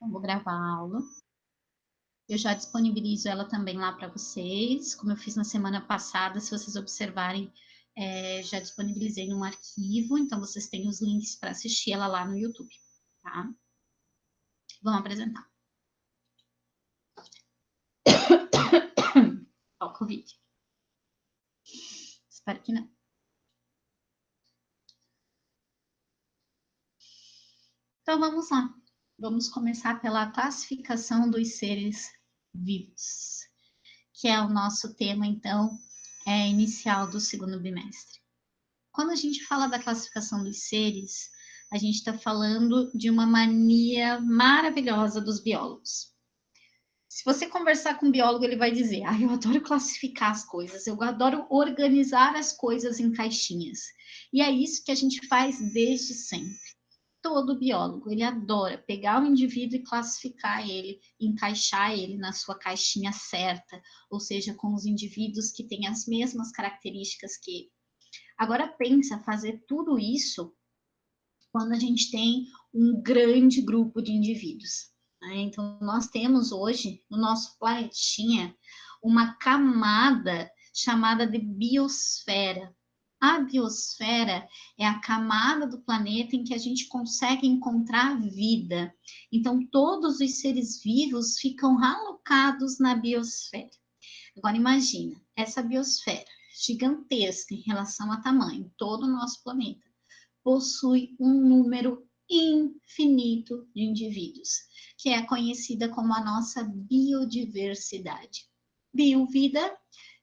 Então, vou gravar a aula. Eu já disponibilizo ela também lá para vocês, como eu fiz na semana passada, se vocês observarem, já disponibilizei num arquivo, então vocês têm os links para assistir ela lá no YouTube, tá? Vamos apresentar. Ó, Covid. Espero que não. Então, vamos lá. Vamos começar pela classificação dos seres vivos, que é o nosso tema, então, inicial do segundo bimestre. Quando a gente fala da classificação dos seres, a gente está falando de uma mania maravilhosa dos biólogos. Se você conversar com um biólogo, ele vai dizer: eu adoro classificar as coisas, eu adoro organizar as coisas em caixinhas. E é isso que a gente faz desde sempre. Todo biólogo, ele adora pegar o indivíduo e classificar ele, encaixar ele na sua caixinha certa, ou seja, com os indivíduos que têm as mesmas características que ele. Agora pensa fazer tudo isso quando a gente tem um grande grupo de indivíduos, né? Então, nós temos hoje, no nosso planetinha, uma camada chamada de biosfera. A biosfera é a camada do planeta em que a gente consegue encontrar vida. Então, todos os seres vivos ficam alocados na biosfera. Agora, imagina, essa biosfera gigantesca em relação a tamanho, todo o nosso planeta, possui um número infinito de indivíduos, que é conhecida como a nossa biodiversidade. Bio, vida,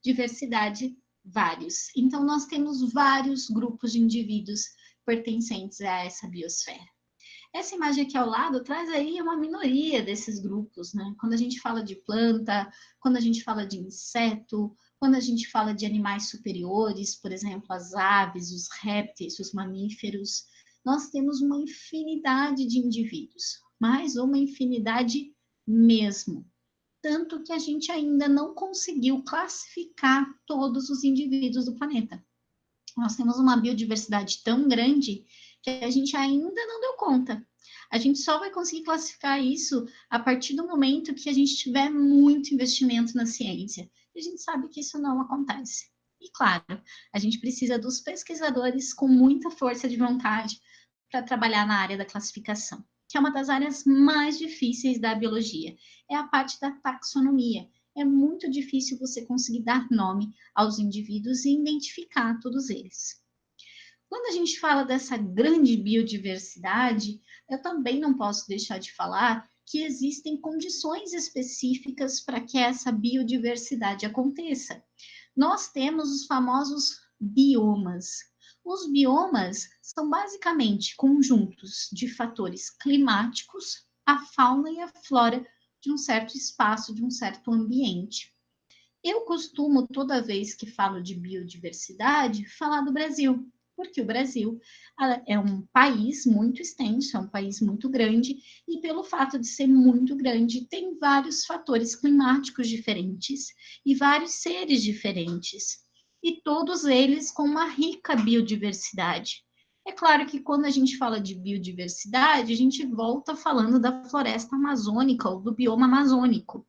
diversidade, vários. Então, nós temos vários grupos de indivíduos pertencentes a essa biosfera. Essa imagem aqui ao lado traz aí uma minoria desses grupos, né? Quando a gente fala de planta, quando a gente fala de inseto, quando a gente fala de animais superiores, por exemplo, as aves, os répteis, os mamíferos, nós temos uma infinidade de indivíduos, mas uma infinidade mesmo. Tanto que a gente ainda não conseguiu classificar todos os indivíduos do planeta. Nós temos uma biodiversidade tão grande que a gente ainda não deu conta. A gente só vai conseguir classificar isso a partir do momento que a gente tiver muito investimento na ciência. E a gente sabe que isso não acontece. E claro, a gente precisa dos pesquisadores com muita força de vontade para trabalhar na área da classificação, que é uma das áreas mais difíceis da biologia. É a parte da taxonomia. É muito difícil você conseguir dar nome aos indivíduos e identificar todos eles. Quando a gente fala dessa grande biodiversidade, eu também não posso deixar de falar que existem condições específicas para que essa biodiversidade aconteça. Nós temos os famosos biomas. Os biomas são basicamente conjuntos de fatores climáticos, a fauna e a flora de um certo espaço, de um certo ambiente. Eu costumo, toda vez que falo de biodiversidade, falar do Brasil, porque o Brasil é um país muito extenso, é um país muito grande, e pelo fato de ser muito grande, tem vários fatores climáticos diferentes e vários seres diferentes, e todos eles com uma rica biodiversidade. É claro que quando a gente fala de biodiversidade, a gente volta falando da floresta amazônica ou do bioma amazônico,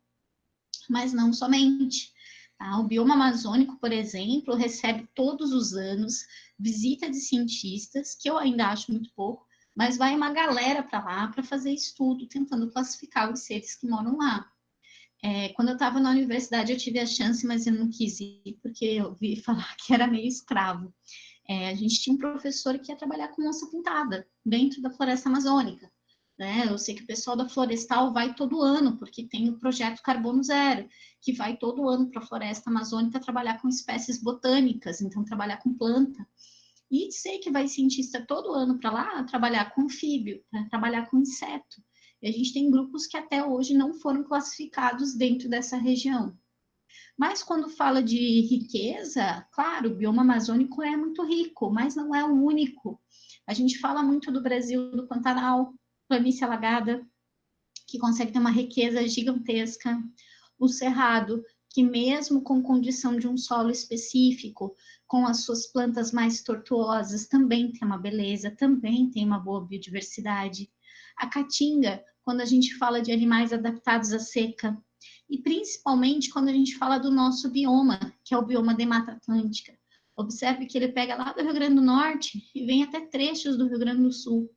mas não somente. Tá? O bioma amazônico, por exemplo, recebe todos os anos visita de cientistas, que eu ainda acho muito pouco, mas vai uma galera para lá para fazer estudo, tentando classificar os seres que moram lá. Quando eu estava na universidade, eu tive a chance, mas eu não quis ir, porque eu ouvi falar que era meio escravo. A gente tinha um professor que ia trabalhar com onça pintada, dentro da floresta amazônica. Né? Eu sei que o pessoal da Florestal vai todo ano, porque tem o projeto Carbono Zero, que vai todo ano para a floresta amazônica trabalhar com espécies botânicas, então trabalhar com planta. E sei que vai cientista todo ano para lá trabalhar com anfíbio, trabalhar com inseto. E a gente tem grupos que até hoje não foram classificados dentro dessa região. Mas quando fala de riqueza, claro, o bioma amazônico é muito rico, mas não é o único. A gente fala muito do Brasil, do Pantanal, planície alagada, que consegue ter uma riqueza gigantesca. O Cerrado, que mesmo com condição de um solo específico, com as suas plantas mais tortuosas, também tem uma beleza, também tem uma boa biodiversidade. A Caatinga, quando a gente fala de animais adaptados à seca, e principalmente quando a gente fala do nosso bioma, que é o bioma de Mata Atlântica. Observe que ele pega lá do Rio Grande do Norte e vem até trechos do Rio Grande do Sul.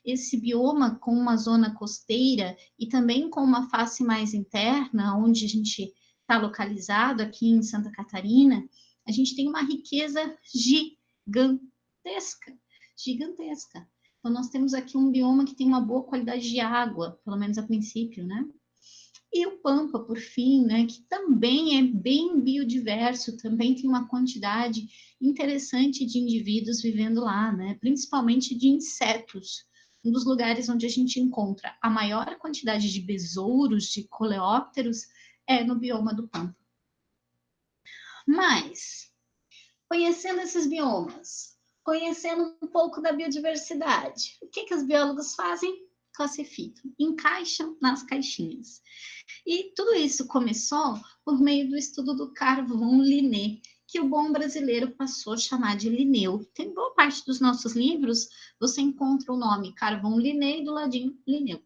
Esse bioma com uma zona costeira e também com uma face mais interna, onde a gente está localizado aqui em Santa Catarina, a gente tem uma riqueza gigantesca, gigantesca. Então, nós temos aqui um bioma que tem uma boa qualidade de água, pelo menos a princípio, né? E o Pampa, por fim, né, que também é bem biodiverso, também tem uma quantidade interessante de indivíduos vivendo lá, né? Principalmente de insetos. Um dos lugares onde a gente encontra a maior quantidade de besouros, de coleópteros, é no bioma do Pampa. Mas, conhecendo esses biomas, conhecendo um pouco da biodiversidade, o que os biólogos fazem? Classificam, encaixam nas caixinhas. E tudo isso começou por meio do estudo do carvão Linné, que o bom brasileiro passou a chamar de Linneu. Tem boa parte dos nossos livros, você encontra o nome carvão Linné e do ladinho Linneu.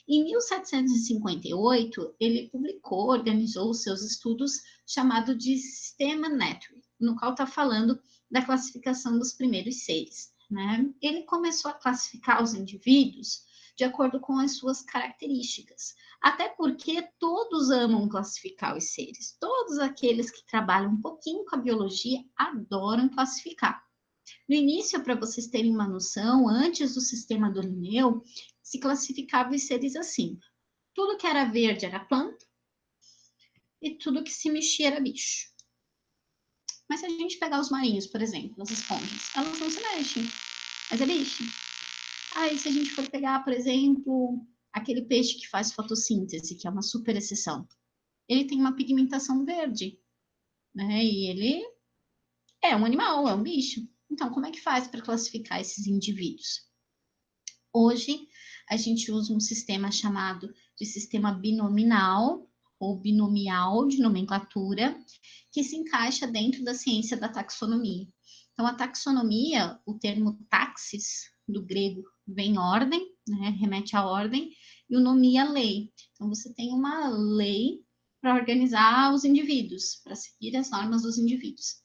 Em 1758, ele publicou, organizou os seus estudos, chamado de Systema Naturae, no qual está falando da classificação dos primeiros seres, né? Ele começou a classificar os indivíduos de acordo com as suas características, até porque todos amam classificar os seres, todos aqueles que trabalham um pouquinho com a biologia adoram classificar. No início, para vocês terem uma noção, antes do sistema do Linneu, se classificava os seres assim: tudo que era verde era planta e tudo que se mexia era bicho. Mas se a gente pegar os marinhos, por exemplo, as esponjas, elas não se mexem, mas é bicho. Aí, se a gente for pegar, por exemplo, aquele peixe que faz fotossíntese, que é uma super exceção, ele tem uma pigmentação verde, né? E ele é um animal, é um bicho. Então, como é que faz para classificar esses indivíduos? Hoje, a gente usa um sistema chamado de sistema binominal ou binomial de nomenclatura, que se encaixa dentro da ciência da taxonomia. Então, a taxonomia, o termo taxis, do grego, vem ordem, né, remete à ordem, e o nomia lei. Então, você tem uma lei para organizar os indivíduos, para seguir as normas dos indivíduos.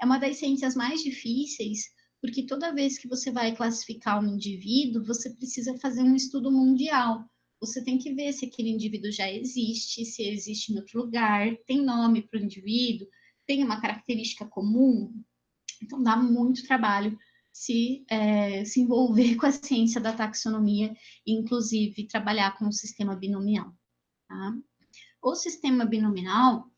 É uma das ciências mais difíceis, porque toda vez que você vai classificar um indivíduo, você precisa fazer um estudo mundial. Você tem que ver se aquele indivíduo já existe, se existe em outro lugar, tem nome para o indivíduo, tem uma característica comum. Então, dá muito trabalho se envolver com a ciência da taxonomia e, inclusive, trabalhar com o sistema binomial. Tá? O sistema binomial,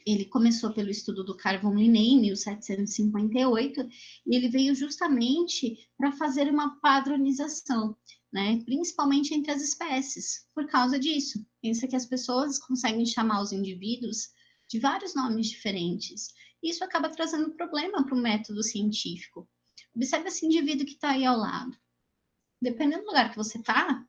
ele começou pelo estudo do carvão Linné em 1758 e ele veio justamente para fazer uma padronização, né? Principalmente entre as espécies, por causa disso. Pensa que as pessoas conseguem chamar os indivíduos de vários nomes diferentes. Isso acaba trazendo problema para o método científico. Observe esse indivíduo que está aí ao lado. Dependendo do lugar que você está,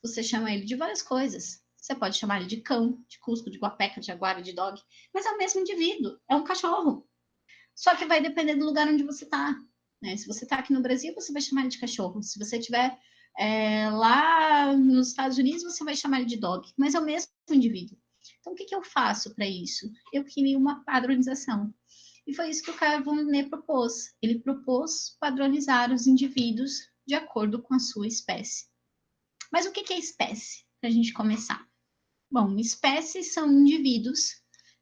você chama ele de várias coisas. Você pode chamar ele de cão, de cusco, de guapeca, de jaguara, de dog, mas é o mesmo indivíduo, é um cachorro. Só que vai depender do lugar onde você está. Né? Se você está aqui no Brasil, você vai chamar ele de cachorro. Se você estiver lá nos Estados Unidos, você vai chamar ele de dog, mas é o mesmo indivíduo. Então, o que eu faço para isso? Eu crio uma padronização. E foi isso que o Carvão Linné propôs. Ele propôs padronizar os indivíduos de acordo com a sua espécie. Mas o que é espécie? Para a gente começar. Bom, espécies são indivíduos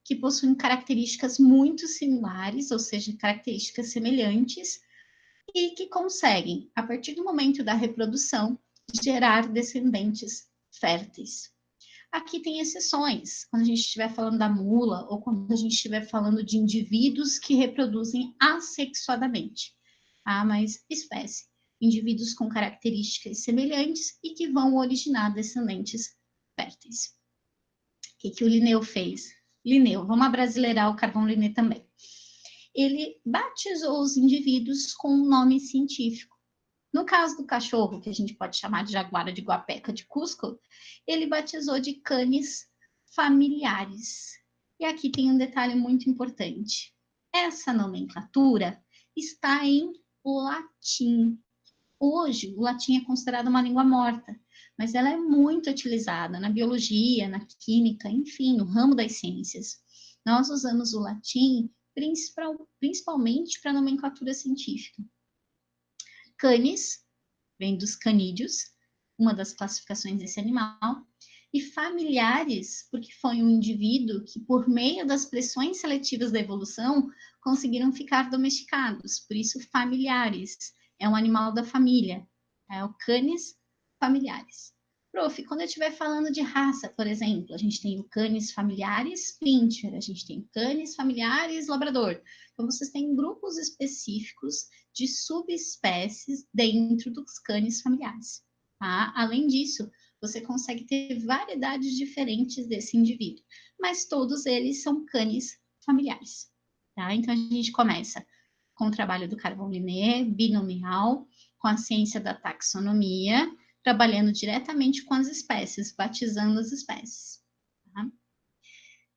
que possuem características muito similares, ou seja, características semelhantes, e que conseguem, a partir do momento da reprodução, gerar descendentes férteis. Aqui tem exceções, quando a gente estiver falando da mula ou quando a gente estiver falando de indivíduos que reproduzem assexuadamente, tá? Mas espécie, indivíduos com características semelhantes e que vão originar descendentes férteis. O que o Linneu fez? Linneu, vamos abrasileirar o carvão Linné também. Ele batizou os indivíduos com um nome científico. No caso do cachorro, que a gente pode chamar de jaguara, de guapeca, de cusco, ele batizou de canis familiares. E aqui tem um detalhe muito importante. Essa nomenclatura está em latim. Hoje, o latim é considerado uma língua morta, mas ela é muito utilizada na biologia, na química, enfim, no ramo das ciências. Nós usamos o latim principalmente para nomenclatura científica. Canis vem dos canídeos, uma das classificações desse animal, e familiares, porque foi um indivíduo que, por meio das pressões seletivas da evolução, conseguiram ficar domesticados, por isso familiares, é um animal da família, é o Canis familiares. Prof, quando eu estiver falando de raça, por exemplo, a gente tem o Canis familiares pincher, a gente tem o Canis familiares labrador. Então, vocês têm grupos específicos de subespécies dentro dos Canis familiares. Tá? Além disso, você consegue ter variedades diferentes desse indivíduo, mas todos eles são Canis familiares. Tá? Então, a gente começa com o trabalho do Carbon-Linné, binomial, com a ciência da taxonomia, trabalhando diretamente com as espécies, batizando as espécies. Tá?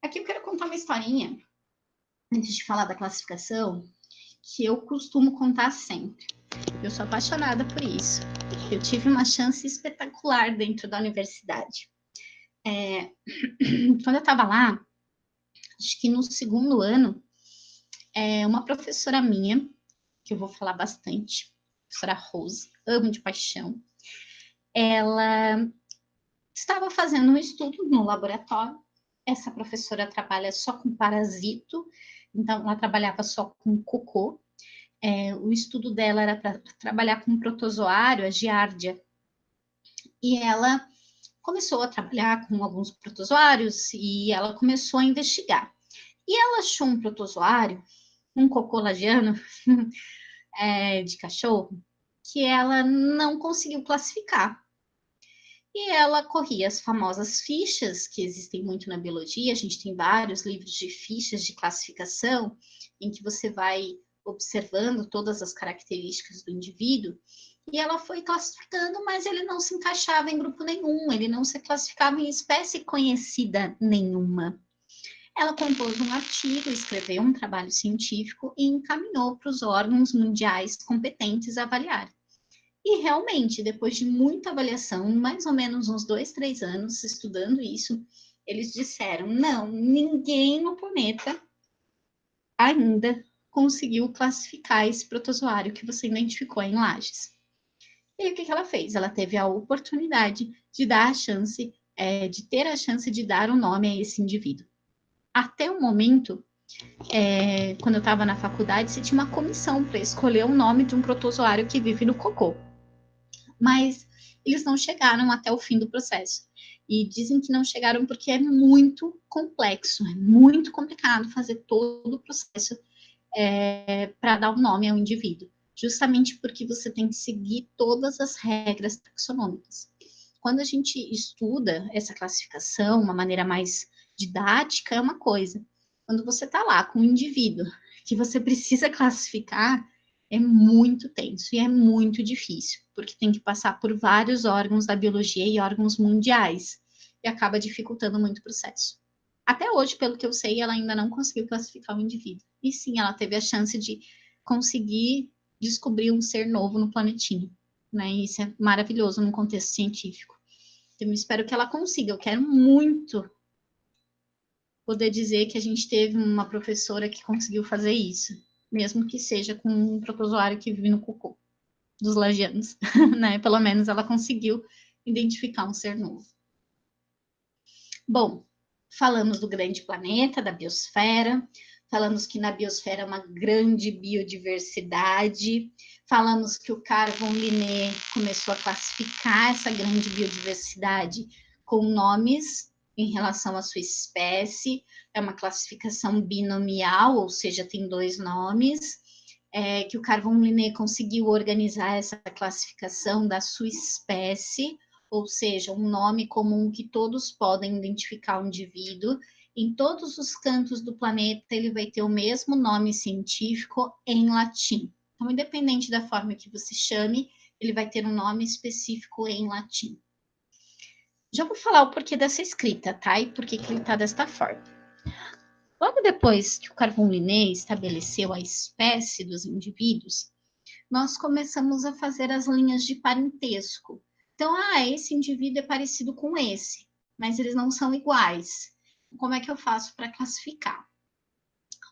Aqui eu quero contar uma historinha, antes de falar da classificação, que eu costumo contar sempre. Eu sou apaixonada por isso. Eu tive uma chance espetacular dentro da universidade. Quando eu estava lá, acho que no segundo ano, uma professora minha, que eu vou falar bastante, a professora Rose, amo de paixão, ela estava fazendo um estudo no laboratório. Essa professora trabalha só com parasito, então ela trabalhava só com cocô. O estudo dela era para trabalhar com protozoário, a giardia, e ela começou a trabalhar com alguns protozoários e ela começou a investigar. E ela achou um protozoário, um cocô lagiano, de cachorro, que ela não conseguiu classificar. E ela corria as famosas fichas, que existem muito na biologia, a gente tem vários livros de fichas de classificação, em que você vai observando todas as características do indivíduo, e ela foi classificando, mas ele não se encaixava em grupo nenhum, ele não se classificava em espécie conhecida nenhuma. Ela compôs um artigo, escreveu um trabalho científico e encaminhou para os órgãos mundiais competentes a avaliar. E realmente, depois de muita avaliação, mais ou menos uns 2, 3 anos estudando isso, eles disseram, não, ninguém no planeta ainda conseguiu classificar esse protozoário que você identificou em Lages. E o que ela fez? Ela teve a oportunidade de dar a chance, de ter a chance de dar um nome a esse indivíduo. Até o momento, quando eu estava na faculdade, se tinha uma comissão para escolher o nome de um protozoário que vive no cocô. Mas eles não chegaram até o fim do processo. E dizem que não chegaram porque é muito complexo, é muito complicado fazer todo o processo para dar um nome ao indivíduo, justamente porque você tem que seguir todas as regras taxonômicas. Quando a gente estuda essa classificação, uma maneira mais didática, é uma coisa. Quando você está lá com um indivíduo que você precisa classificar, é muito tenso e é muito difícil, porque tem que passar por vários órgãos da biologia e órgãos mundiais, e acaba dificultando muito o processo. Até hoje, pelo que eu sei, ela ainda não conseguiu classificar o indivíduo. E sim, ela teve a chance de conseguir descobrir um ser novo no planetinho. Né? E isso é maravilhoso no contexto científico. Então, eu espero que ela consiga. Eu quero muito poder dizer que a gente teve uma professora que conseguiu fazer isso, mesmo que seja com um protozoário que vive no cocô dos lagianos, né? Pelo menos ela conseguiu identificar um ser novo. Bom, falamos do grande planeta, da biosfera, falamos que na biosfera é uma grande biodiversidade, falamos que o Carbon-Linné começou a classificar essa grande biodiversidade com nomes em relação à sua espécie, é uma classificação binomial, ou seja, tem 2 nomes, que o Carbon-Linné conseguiu organizar essa classificação da sua espécie, ou seja, um nome comum que todos podem identificar o indivíduo. Em todos os cantos do planeta, ele vai ter o mesmo nome científico em latim. Então, independente da forma que você chame, ele vai ter um nome específico em latim. Já vou falar o porquê dessa escrita, tá? E por que ele está desta forma. Logo depois que o Carbon-Linné estabeleceu a espécie dos indivíduos, nós começamos a fazer as linhas de parentesco, Então, esse indivíduo é parecido com esse, mas eles não são iguais. Como é que eu faço para classificar?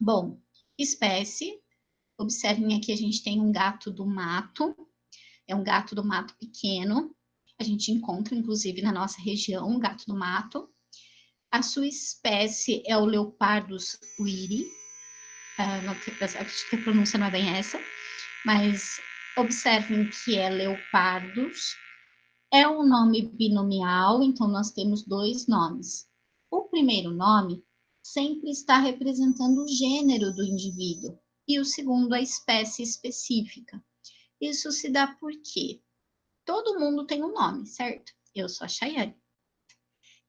Bom, espécie. Observem aqui, a gente tem um gato do mato. É um gato do mato pequeno. A gente encontra, inclusive, na nossa região, um gato do mato. A sua espécie é o Leopardus wiri. Acho que a pronúncia não é bem essa, mas observem que é Leopardus. É um nome binomial, então nós temos dois nomes. O primeiro nome sempre está representando o gênero do indivíduo e o segundo a espécie específica. Isso se dá porque todo mundo tem um nome, certo? Eu sou a Chayane.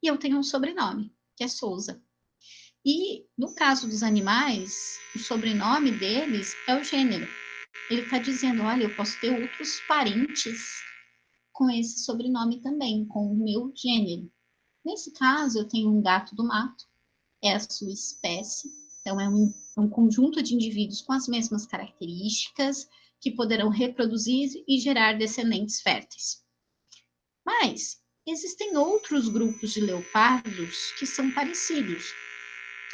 E eu tenho um sobrenome, que é Souza. E no caso dos animais, o sobrenome deles é o gênero. Ele está dizendo, olha, eu posso ter outros parentes com esse sobrenome também, com o meu gênero. Nesse caso, eu tenho um gato do mato, é a sua espécie, então é um conjunto de indivíduos com as mesmas características, que poderão reproduzir e gerar descendentes férteis. Mas existem outros grupos de leopardos que são parecidos.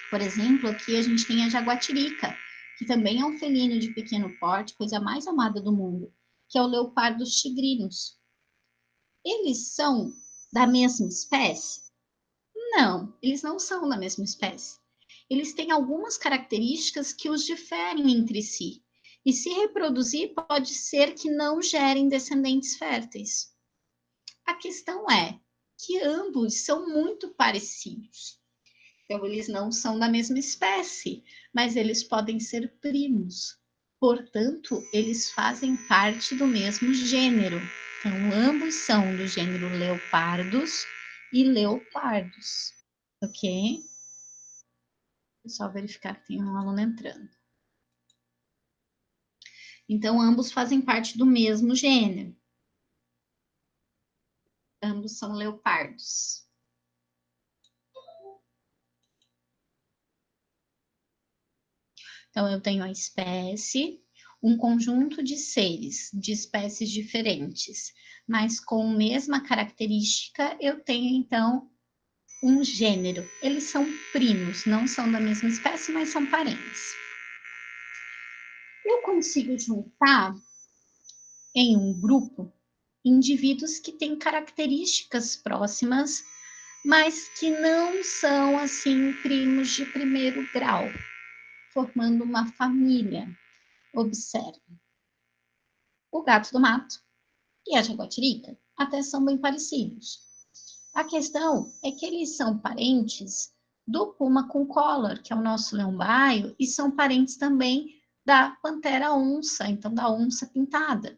Por exemplo, aqui a gente tem a jaguatirica, que também é um felino de pequeno porte, coisa mais amada do mundo, que é o Leopardus tigrinus. Eles são da mesma espécie? Não, eles não são da mesma espécie. Eles têm algumas características que os diferem entre si. E se reproduzir, pode ser que não gerem descendentes férteis. A questão é que ambos são muito parecidos. Então, eles não são da mesma espécie, mas eles podem ser primos. Portanto, eles fazem parte do mesmo gênero. Então, ambos são do gênero Leopardus e Leopardos. Ok? É só verificar que tem um aluno entrando. Então, ambos fazem parte do mesmo gênero. Ambos são leopardos. Então, eu tenho a espécie, um conjunto de seres de espécies diferentes, mas com a mesma característica, eu tenho, então, um gênero. Eles são primos, não são da mesma espécie, mas são parentes. Eu consigo juntar em um grupo indivíduos que têm características próximas, mas que não são, assim, primos de primeiro grau, formando uma família. Observe. O gato do mato e a jaguatirica até são bem parecidos. A questão é que eles são parentes do puma com collar, que é o nosso leão-baio, e são parentes também da pantera onça, então da onça pintada.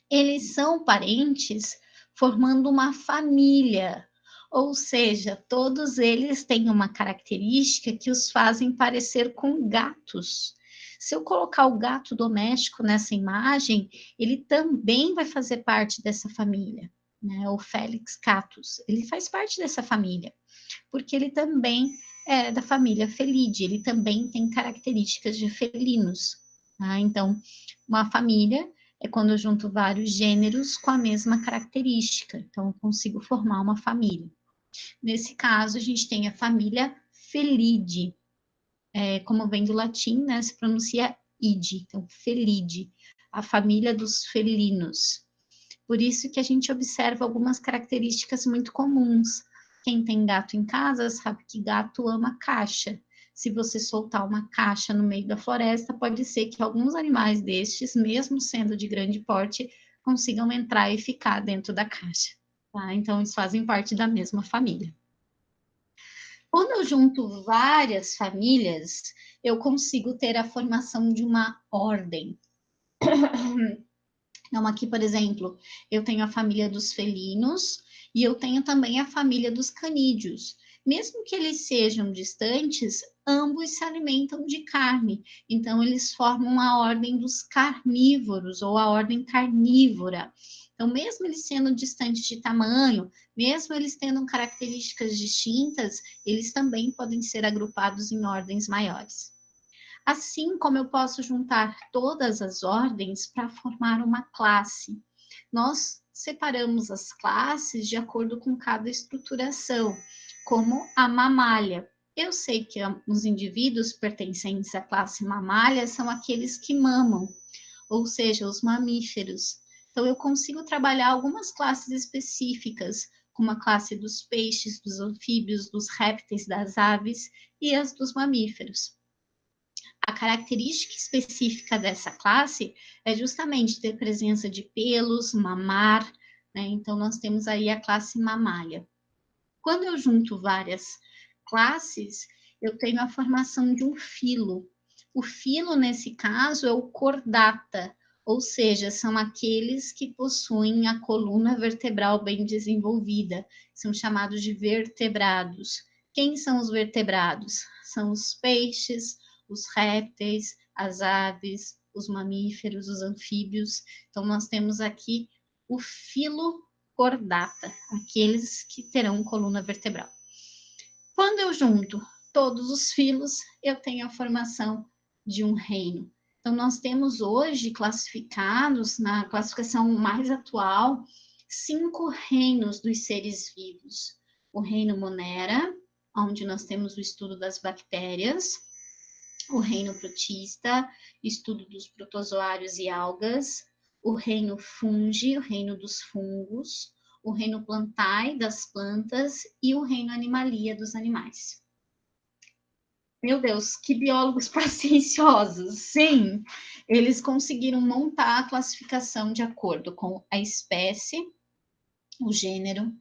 Eles são parentes formando uma família, ou seja, todos eles têm uma característica que os fazem parecer com gatos. Se eu colocar o gato doméstico nessa imagem, ele também vai fazer parte dessa família, né? O Felix catus, ele faz parte dessa família, porque ele também é da família Felidae, ele também tem características de felinos. Tá? Então, uma família é quando eu junto vários gêneros com a mesma característica. Então, eu consigo formar uma família. Nesse caso, a gente tem a família Felidae. Como vem do latim, né, se pronuncia ide. Então, Felidae, a família dos felinos. Por isso que a gente observa algumas características muito comuns. Quem tem gato em casa sabe que gato ama caixa. Se você soltar uma caixa no meio da floresta, pode ser que alguns animais destes, mesmo sendo de grande porte, consigam entrar e ficar dentro da caixa. Tá? Então, eles fazem parte da mesma família. Quando eu junto várias famílias, eu consigo ter a formação de uma ordem. Então, aqui, por exemplo, eu tenho a família dos felinos e eu tenho também a família dos canídeos. Mesmo que eles sejam distantes, ambos se alimentam de carne. Então, eles formam a ordem dos carnívoros ou a ordem carnívora. Então, mesmo eles sendo distantes de tamanho, mesmo eles tendo características distintas, eles também podem ser agrupados em ordens maiores. Assim como eu posso juntar todas as ordens para formar uma classe. Nós separamos as classes de acordo com cada estruturação, como a mamália. Eu sei que os indivíduos pertencentes à classe mamália são aqueles que mamam, ou seja, os mamíferos. Então, eu consigo trabalhar algumas classes específicas, como a classe dos peixes, dos anfíbios, dos répteis, das aves e as dos mamíferos. A característica específica dessa classe é justamente ter presença de pelos, mamar, né? Então, nós temos aí a classe mamália. Quando eu junto várias classes, eu tenho a formação de um filo. O filo, nesse caso, é o Chordata, ou seja, são aqueles que possuem a coluna vertebral bem desenvolvida, são chamados de vertebrados. Quem são os vertebrados? São os peixes, os répteis, as aves, os mamíferos, os anfíbios. Então, nós temos aqui o filo Chordata, aqueles que terão coluna vertebral. Quando eu junto todos os filos, eu tenho a formação de um reino. Então, nós temos hoje classificados, na classificação mais atual, 5 reinos dos seres vivos. O reino Monera, onde nós temos o estudo das bactérias, o reino Protista, estudo dos protozoários e algas, o reino Fungi, o reino dos fungos, o reino Plantae, das plantas, e o reino Animalia, dos animais. Meu Deus, que biólogos pacienciosos! Sim, eles conseguiram montar a classificação de acordo com a espécie, o gênero,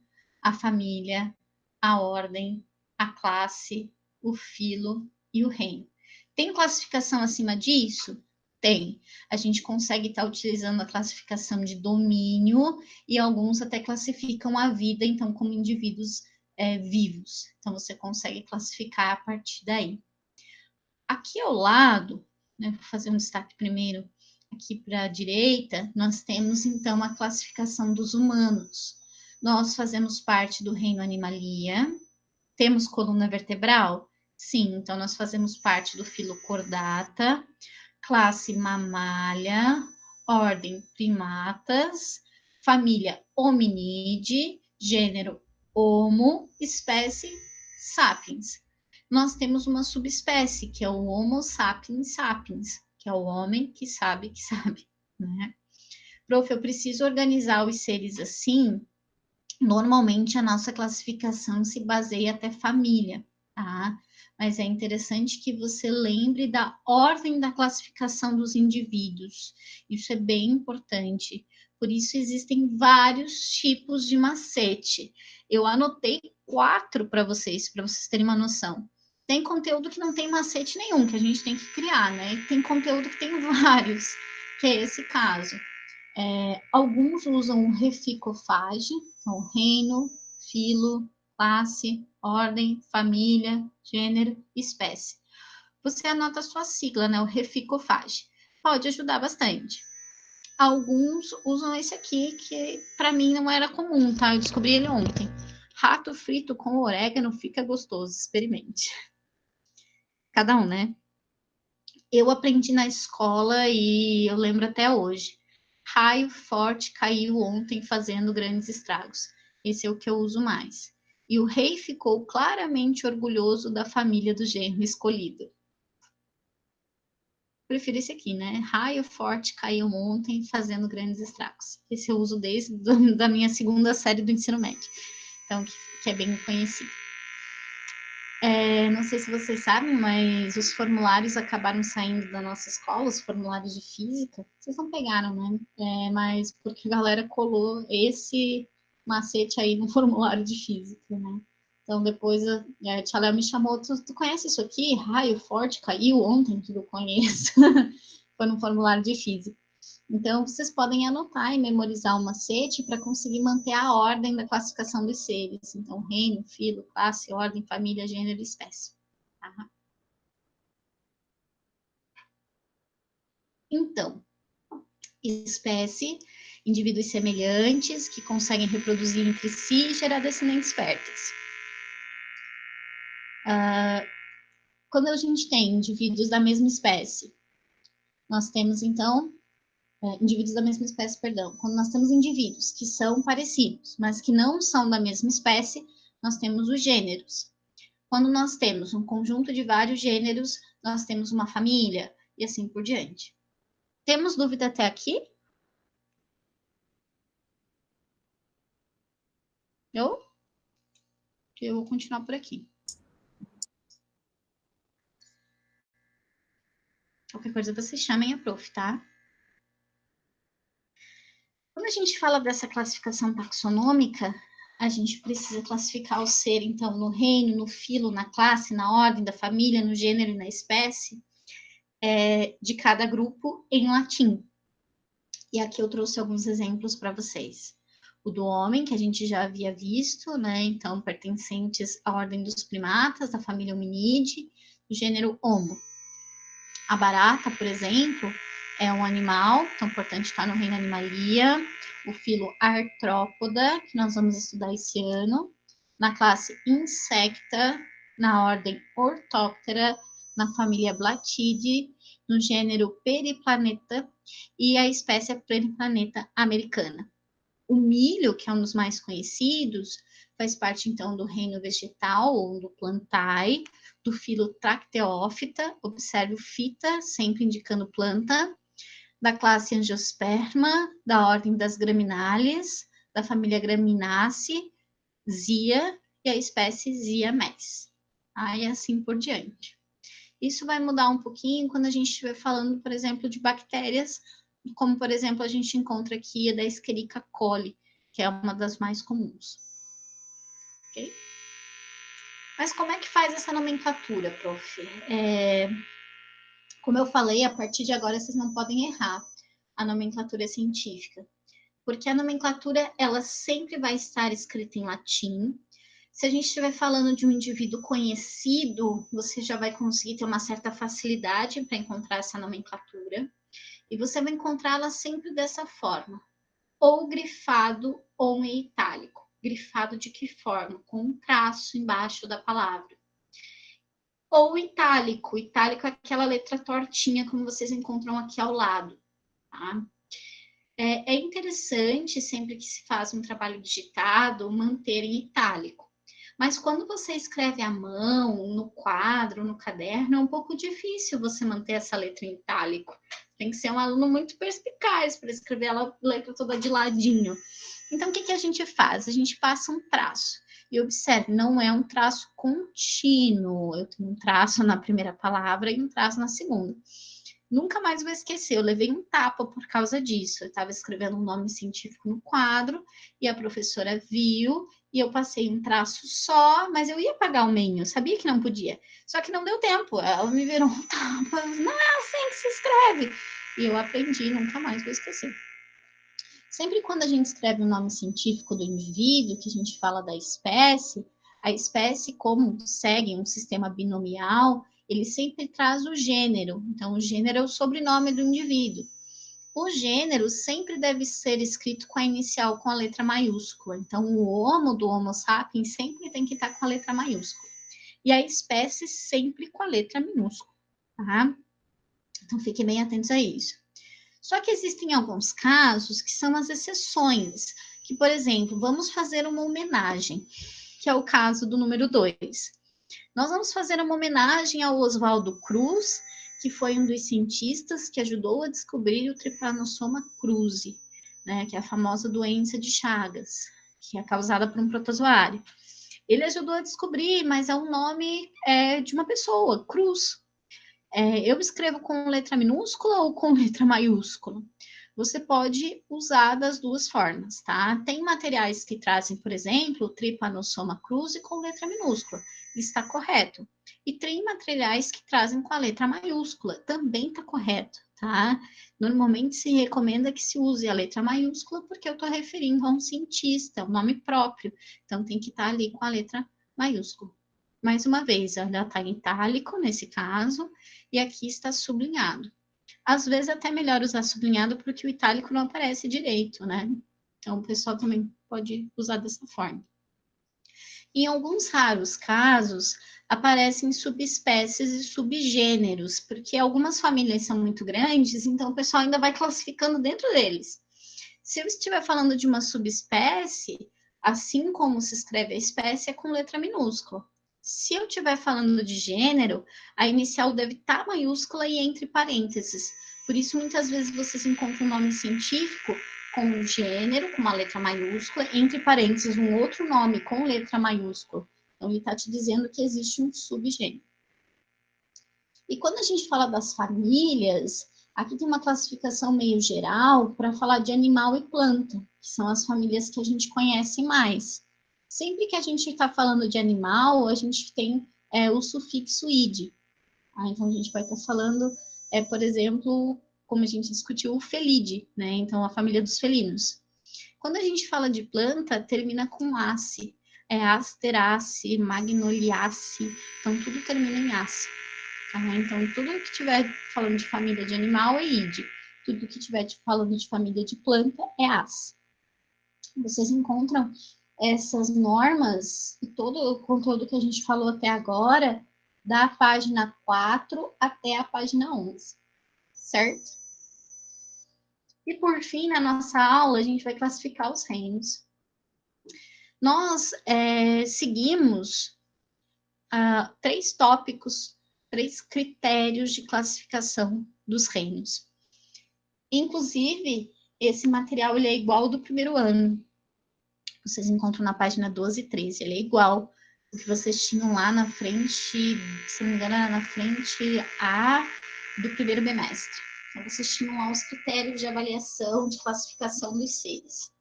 a família, a ordem, a classe, o filo e o reino. Tem classificação acima disso? Tem. A gente consegue estar utilizando a classificação de domínio e alguns até classificam a vida, então, como indivíduos vivos. Então, você consegue classificar a partir daí. Aqui ao lado, né, vou fazer um destaque primeiro, aqui para a direita, nós temos, então, a classificação dos humanos. Nós fazemos parte do reino Animalia. Temos coluna vertebral? Sim, então nós fazemos parte do filo Chordata, classe Mamália, ordem Primatas, família Hominide, gênero Homo, espécie Sapiens. Nós temos uma subespécie, que é o Homo sapiens sapiens, que é o homem que sabe, né? Prof, eu preciso organizar os seres assim. Normalmente a nossa classificação se baseia até família, tá? Mas é interessante que você lembre da ordem da classificação dos indivíduos. Isso é bem importante. Por isso existem vários tipos de macete. Eu anotei 4 para vocês terem uma noção. Tem conteúdo que não tem macete nenhum, que a gente tem que criar, né? E tem conteúdo que tem vários, que é esse caso. Alguns usam o reficofage, então reino, filo, classe, ordem, família, gênero, espécie. Você anota a sua sigla, né? O reficofage. Pode ajudar bastante. Alguns usam esse aqui, que para mim não era comum, tá? Eu descobri ele ontem. Rato frito com orégano fica gostoso, experimente. Cada um, né? Eu aprendi na escola e eu lembro até hoje. Raio forte caiu ontem fazendo grandes estragos. Esse é o que eu uso mais. E o rei ficou claramente orgulhoso da família do genro escolhido. Prefiro esse aqui, né? Raio forte caiu ontem fazendo grandes estragos. Esse eu uso desde da minha segunda série do ensino médio. Então, que é bem conhecido. Não sei se vocês sabem, mas os formulários acabaram saindo da nossa escola, os formulários de física. Vocês não pegaram, né? Mas porque a galera colou esse macete aí no formulário de física, né? Então, depois a tia Léo me chamou, tu conhece isso aqui? Raio forte caiu ontem, que eu conheço. Foi no formulário de física. Então, vocês podem anotar e memorizar o macete para conseguir manter a ordem da classificação dos seres. Então, reino, filo, classe, ordem, família, gênero e espécie. Tá? Então, espécie, indivíduos semelhantes que conseguem reproduzir entre si e gerar descendentes férteis. Quando a gente tem indivíduos da mesma espécie, nós temos, então, indivíduos da mesma espécie, perdão. Quando nós temos indivíduos que são parecidos, mas que não são da mesma espécie, nós temos os gêneros. Quando nós temos um conjunto de vários gêneros, nós temos uma família, e assim por diante. Temos dúvida até aqui? Eu vou continuar por aqui. Qualquer coisa vocês chamem a prof, tá? Quando a gente fala dessa classificação taxonômica, a gente precisa classificar o ser, então, no reino, no filo, na classe, na ordem da família, no gênero e na espécie, de cada grupo em latim. E aqui eu trouxe alguns exemplos para vocês. O do homem, que a gente já havia visto, né? Então, pertencentes à ordem dos primatas, da família Hominidae, do gênero Homo. A barata, por exemplo, é um animal, então, portanto, está no reino Animalia. O filo Artrópoda, que nós vamos estudar esse ano. Na classe Insecta, na ordem Orthoptera, na família Blatidae, no gênero Periplaneta e a espécie Periplaneta americana. O milho, que é um dos mais conhecidos, faz parte, então, do reino vegetal, ou do plantae, do filo Tracteófita, observe o fita, sempre indicando planta, da classe Angiosperma, da ordem das Gramináceas, da família Gramináceae, Zia, e a espécie Zia mes. E assim por diante. Isso vai mudar um pouquinho quando a gente estiver falando, por exemplo, de bactérias, como, por exemplo, a gente encontra aqui a da Escherichia coli, que é uma das mais comuns. Ok? Mas como é que faz essa nomenclatura, prof? Como eu falei, a partir de agora vocês não podem errar a nomenclatura científica, porque a nomenclatura, ela sempre vai estar escrita em latim. Se a gente estiver falando de um indivíduo conhecido, você já vai conseguir ter uma certa facilidade para encontrar essa nomenclatura. E você vai encontrá-la sempre dessa forma, ou grifado ou em itálico. Grifado de que forma? Com um traço embaixo da palavra. Ou itálico. Itálico é aquela letra tortinha, como vocês encontram aqui ao lado. Tá? É interessante, sempre que se faz um trabalho digitado, manter em itálico. Mas quando você escreve à mão, no quadro, no caderno, é um pouco difícil você manter essa letra em itálico. Tem que ser um aluno muito perspicaz para escrever a letra toda de ladinho. Então, o que a gente faz? A gente passa um traço. E observe, não é um traço contínuo. Eu tenho um traço na primeira palavra e um traço na segunda. Nunca mais vou esquecer, eu levei um tapa por causa disso. Eu estava escrevendo um nome científico no quadro e a professora viu e eu passei um traço só, mas eu ia pagar o meio, eu sabia que não podia. Só que não deu tempo, ela me virou um tapa, não, assim que se escreve. E eu aprendi, nunca mais vou esquecer. Sempre quando a gente escreve o nome científico do indivíduo, que a gente fala da espécie, a espécie, como segue um sistema binomial, ele sempre traz o gênero. Então, o gênero é o sobrenome do indivíduo. O gênero sempre deve ser escrito com a inicial, com a letra maiúscula. Então, o homo do Homo sapiens sempre tem que estar com a letra maiúscula. E a espécie sempre com a letra minúscula, tá? Então, fiquem bem atentos a isso. Só que existem alguns casos que são as exceções, que, por exemplo, vamos fazer uma homenagem, que é o caso do número 2. Nós vamos fazer uma homenagem ao Oswaldo Cruz, que foi um dos cientistas que ajudou a descobrir o Trypanosoma cruzi, né, que é a famosa doença de Chagas, que é causada por um protozoário. Ele ajudou a descobrir, mas é um nome de uma pessoa, Cruz. Eu escrevo com letra minúscula ou com letra maiúscula? Você pode usar das duas formas, tá? Tem materiais que trazem, por exemplo, Trypanosoma cruzi com letra minúscula, está correto. E tem materiais que trazem com a letra maiúscula, também está correto, tá? Normalmente se recomenda que se use a letra maiúscula porque eu estou referindo a um cientista, um nome próprio, então tem que estar ali com a letra maiúscula. Mais uma vez, ela está em itálico nesse caso, e aqui está sublinhado. Às vezes até melhor usar sublinhado porque o itálico não aparece direito, né? Então o pessoal também pode usar dessa forma. Em alguns raros casos, aparecem subespécies e subgêneros, porque algumas famílias são muito grandes, então o pessoal ainda vai classificando dentro deles. Se eu estiver falando de uma subespécie, assim como se escreve a espécie, é com letra minúscula. Se eu estiver falando de gênero, a inicial deve estar maiúscula e entre parênteses. Por isso, muitas vezes vocês encontram um nome científico com um gênero, com uma letra maiúscula, entre parênteses, um outro nome com letra maiúscula. Então, ele está te dizendo que existe um subgênero. E quando a gente fala das famílias, aqui tem uma classificação meio geral para falar de animal e planta, que são as famílias que a gente conhece mais. Sempre que a gente está falando de animal, a gente tem o sufixo id. Então, a gente vai estar falando, por exemplo, como a gente discutiu, o felide, né? Então, a família dos felinos. Quando a gente fala de planta, termina com ace. Asteraceae, magnoliaceae, então tudo termina em ace. Tá? Então, tudo que estiver falando de família de animal é id. Tudo que estiver falando de família de planta é ace. Vocês encontram essas normas e todo o conteúdo que a gente falou até agora da página 4 até a página 11, certo? E por fim, na nossa aula, a gente vai classificar os reinos. Nós seguimos 3 tópicos, 3 critérios de classificação dos reinos. Inclusive, esse material ele é igual ao do primeiro ano. Vocês encontram na página 12 e 13. Ele é igual ao que vocês tinham lá na frente, se não me engano, era na frente A do primeiro bimestre. Então, vocês tinham lá os critérios de avaliação, de classificação dos seres.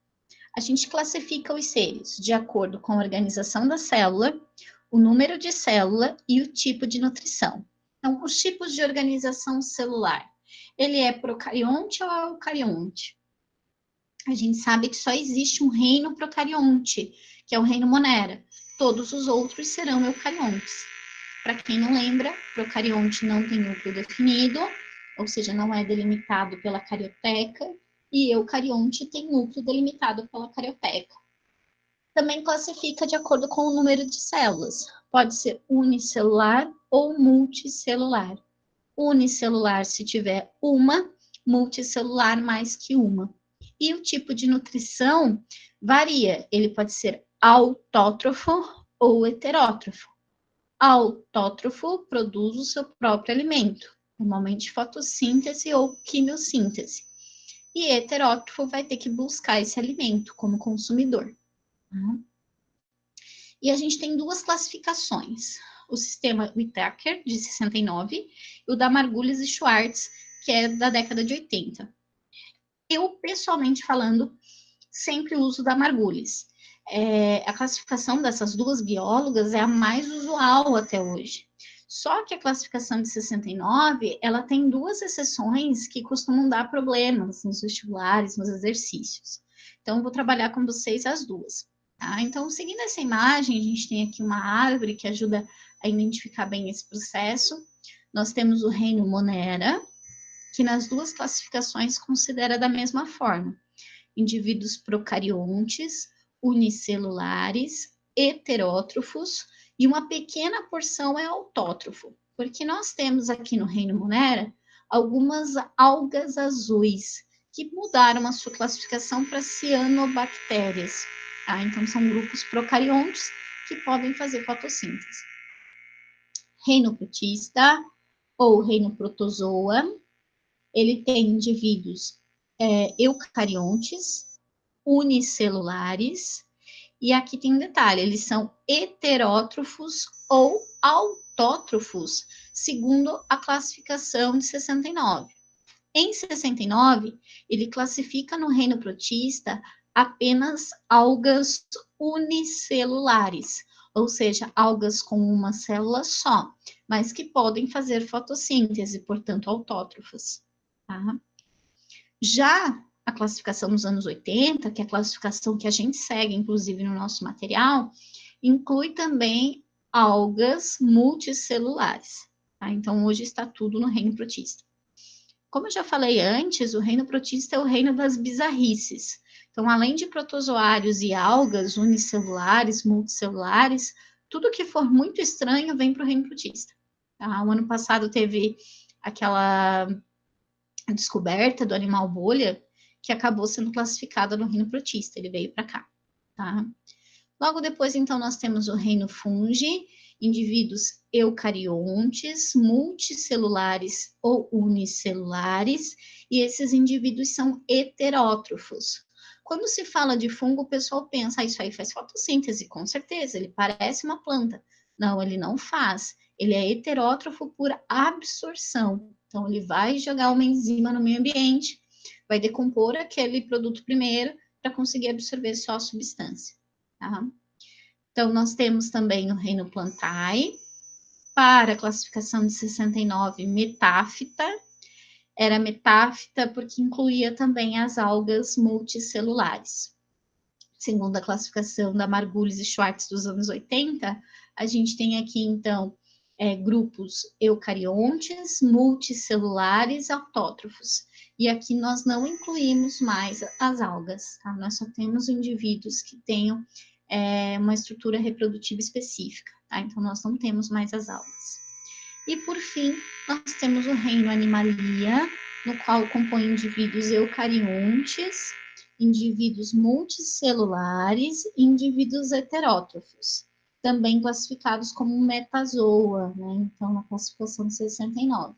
A gente classifica os seres de acordo com a organização da célula, o número de célula e o tipo de nutrição. Então, os tipos de organização celular. Ele é procarionte ou eucarionte? A gente sabe que só existe um reino procarionte, que é o reino Monera. Todos os outros serão eucariontes. Para quem não lembra, procarionte não tem núcleo definido, ou seja, não é delimitado pela carioteca, e eucarionte tem núcleo delimitado pela carioteca. Também classifica de acordo com o número de células. Pode ser unicelular ou multicelular. Unicelular se tiver uma, multicelular mais que uma. E o tipo de nutrição varia. Ele pode ser autótrofo ou heterótrofo. Autótrofo produz o seu próprio alimento, normalmente fotossíntese ou quimiossíntese. E heterótrofo vai ter que buscar esse alimento como consumidor. E a gente tem 2 classificações. O sistema Whittaker, de 69, e o da Margulis e Schwartz, que é da década de 80. Eu, pessoalmente falando, sempre uso da Margulis. A classificação dessas 2 biólogas é a mais usual até hoje. Só que a classificação de 69, ela tem 2 exceções que costumam dar problemas nos vestibulares, nos exercícios. Então, eu vou trabalhar com vocês as 2. Tá? Então, seguindo essa imagem, a gente tem aqui uma árvore que ajuda a identificar bem esse processo. Nós temos o reino Monera, que nas 2 classificações considera da mesma forma. Indivíduos procariontes, unicelulares, heterótrofos, e uma pequena porção é autótrofo, porque nós temos aqui no reino Monera algumas algas azuis, que mudaram a sua classificação para cianobactérias. Tá? Então, são grupos procariontes que podem fazer fotossíntese. Reino protista, ou reino protozoa, ele tem indivíduos eucariontes, unicelulares, e aqui tem um detalhe, eles são heterótrofos ou autótrofos, segundo a classificação de 69. Em 69, ele classifica no reino protista apenas algas unicelulares, ou seja, algas com uma célula só, mas que podem fazer fotossíntese, portanto, autótrofas. Tá? Já a classificação dos anos 80, que é a classificação que a gente segue, inclusive, no nosso material, inclui também algas multicelulares. Tá? Então, hoje está tudo no reino protista. Como eu já falei antes, o reino protista é o reino das bizarrices. Então, além de protozoários e algas unicelulares, multicelulares, tudo que for muito estranho vem para o reino protista. Tá? O ano passado teve aquela descoberta do animal bolha que acabou sendo classificada no reino protista, ele veio para cá. Tá? Logo depois, então, nós temos o reino fungi, indivíduos eucariontes, multicelulares ou unicelulares, e esses indivíduos são heterótrofos. Quando se fala de fungo, o pessoal pensa, isso aí faz fotossíntese, com certeza, ele parece uma planta. Não, ele não faz. Ele é heterótrofo por absorção. Então, ele vai jogar uma enzima no meio ambiente, vai decompor aquele produto primeiro para conseguir absorver só a substância. Tá? Então, nós temos também o reino Plantae, para a classificação de 69, metáfita. Era metáfita porque incluía também as algas multicelulares. Segundo a classificação da Margulis e Schwartz dos anos 80, a gente tem aqui, então, grupos eucariontes, multicelulares, autótrofos. E aqui nós não incluímos mais as algas, tá? Nós só temos indivíduos que tenham uma estrutura reprodutiva específica, tá? Então, nós não temos mais as algas. E, por fim, nós temos o reino Animalia, no qual compõe indivíduos eucariontes, indivíduos multicelulares e indivíduos heterótrofos, também classificados como metazoa, né? Então, na classificação de 69.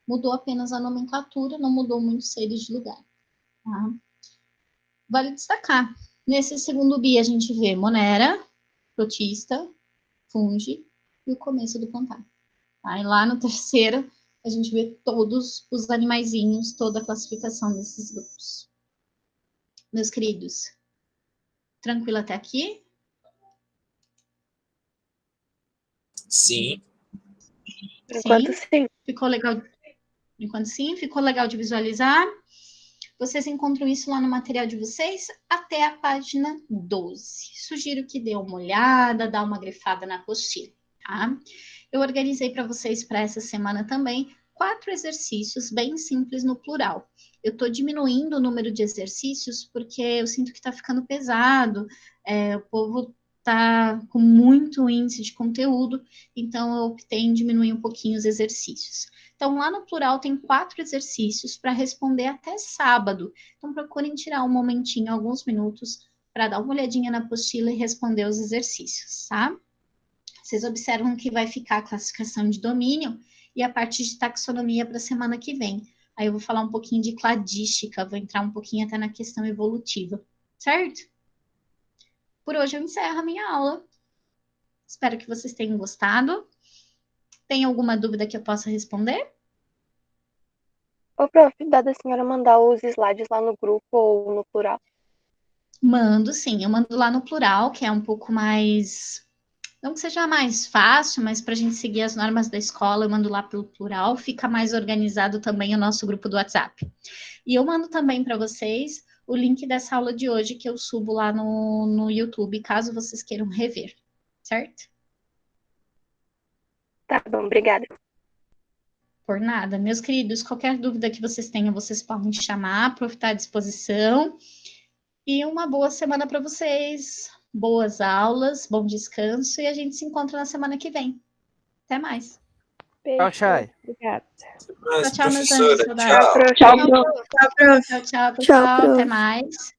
Mudou apenas a nomenclatura, não mudou muitos seres de lugar. Tá? Vale destacar, nesse segundo bi a gente vê Monera, protista, fungi e o começo do Plantae. Tá? E lá no terceiro a gente vê todos os animaizinhos, toda a classificação desses grupos. Meus queridos, tranquilo até aqui? Sim. Por enquanto, sim. Ficou legal? Por enquanto, sim. Ficou legal de visualizar? Vocês encontram isso lá no material de vocês até a página 12. Sugiro que dê uma olhada, dá uma grifada na apostila, tá? Eu organizei para vocês para essa semana também 4 exercícios bem simples no plural. Eu estou diminuindo o número de exercícios porque eu sinto que está ficando pesado, o povo está com muito índice de conteúdo, então eu optei em diminuir um pouquinho os exercícios. Então, lá no plural tem 4 exercícios para responder até sábado. Então, procurem tirar um momentinho, alguns minutos, para dar uma olhadinha na apostila e responder os exercícios, tá? Vocês observam que vai ficar a classificação de domínio e a parte de taxonomia para a semana que vem. Aí eu vou falar um pouquinho de cladística, vou entrar um pouquinho até na questão evolutiva, certo? Por hoje eu encerro a minha aula. Espero que vocês tenham gostado. Tem alguma dúvida que eu possa responder? Ô, prof, dá da senhora mandar os slides lá no grupo ou no plural? Mando, sim. Eu mando lá no plural, que é um pouco mais... Não que seja mais fácil, mas para a gente seguir as normas da escola, eu mando lá pelo plural. Fica mais organizado também o nosso grupo do WhatsApp. E eu mando também para vocês o link dessa aula de hoje, que eu subo lá no YouTube, caso vocês queiram rever. Certo? Tá bom, obrigada. Por nada. Meus queridos, qualquer dúvida que vocês tenham, vocês podem chamar, a prof está à disposição. E uma boa semana para vocês. Boas aulas, bom descanso e a gente se encontra na semana que vem. Até mais. Beijo. Tchau, Chay. Obrigada. Tchau, meus anjos. Professora, Saudades. tchau. Tchau, prof. Tchau, pessoal. Tchau, prof. Até mais.